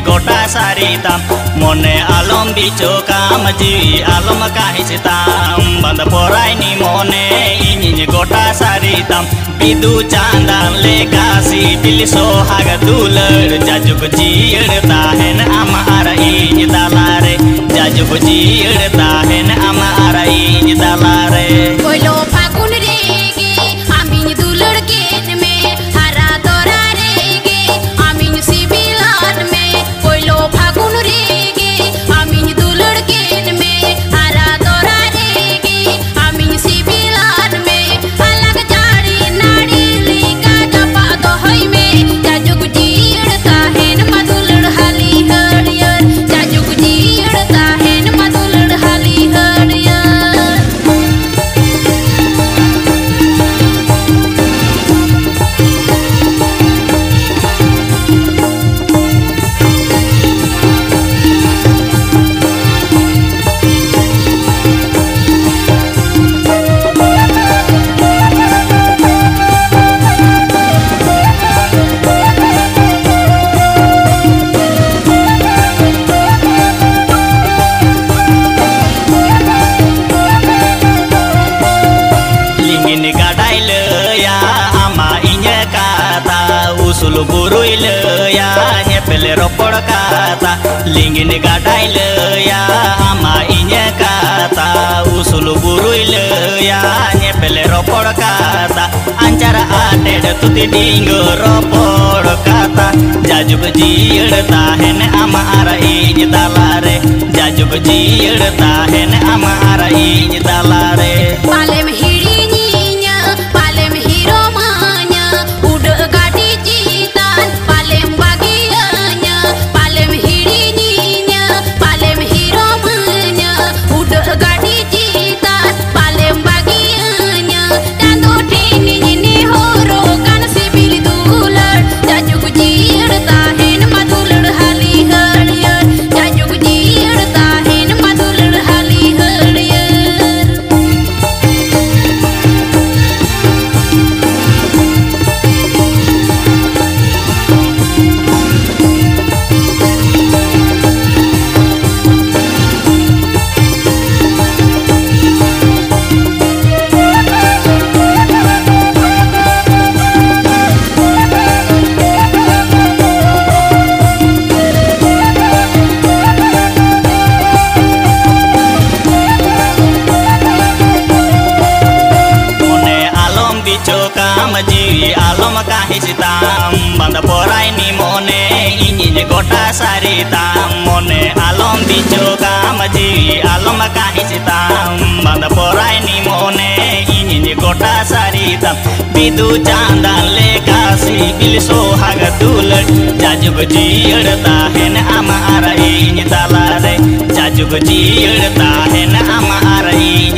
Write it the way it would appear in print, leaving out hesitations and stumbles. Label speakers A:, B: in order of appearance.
A: गोटा सारी ताम मोने आलम बिचो काम जीवी आलम काहिस ताम बंद पोरायनी मोने इन गोटा सारी ताम बिदु चांदान लेकासी बिल सोहाग दुलर जाजुग जीड़ ताहेन आमारा इन दालारे जाजुग जीड़ ताहेन आमारा इन दालारे
B: कोइलो फागुन रेगे आमिन दुलड़ के में हरा तोरा रेगे आमिन सिबिलान में कोइलो फागुन रेगे आमिन दुलड़ के में हरा तोरा रेगे आमिन सिबिलान में अलग जाड़ी नाड़ी लेका जपा तो होई में जाजुग जीड़ ताहेन मधुलड़ हाली हरियर जाजुग जीड़ ताहेन मधुलड़ हाली हरियर
A: usul buruil ya nyepele ropor kata lingin gadail ya ama inya kata usul buruil ya nyepele ropor kata ancara aded tuti dinggo ropor kata jajuk jiir tahen ama ara inya dalare jajuk jiir tahen ama ara inya dalare
B: palem hirinya palem hiromanya udah gadi palem bagiannya palem hirinya palem hiromanya udah gadi citan palem bagiannya dan tini ini horo kan sibil dular jajuk jiir tahen madulur hali harier jajuk jiir tahen madulur hali harier
A: जीवी आलम काहिस ताम बंद पोरायनी मोने इन गोटा सारी ताम मोने आलम बिचो काम जीवी आलम काहिस ताम बंद पोरायनी मोने इन गोटा सारी ताम बिदु चांदान लेकासी बिल सोहाग दुलड़ जाजुग जीड़ ताहेन आमारा इन दालारे जाजुग जीड़ ताहेन आमारा इन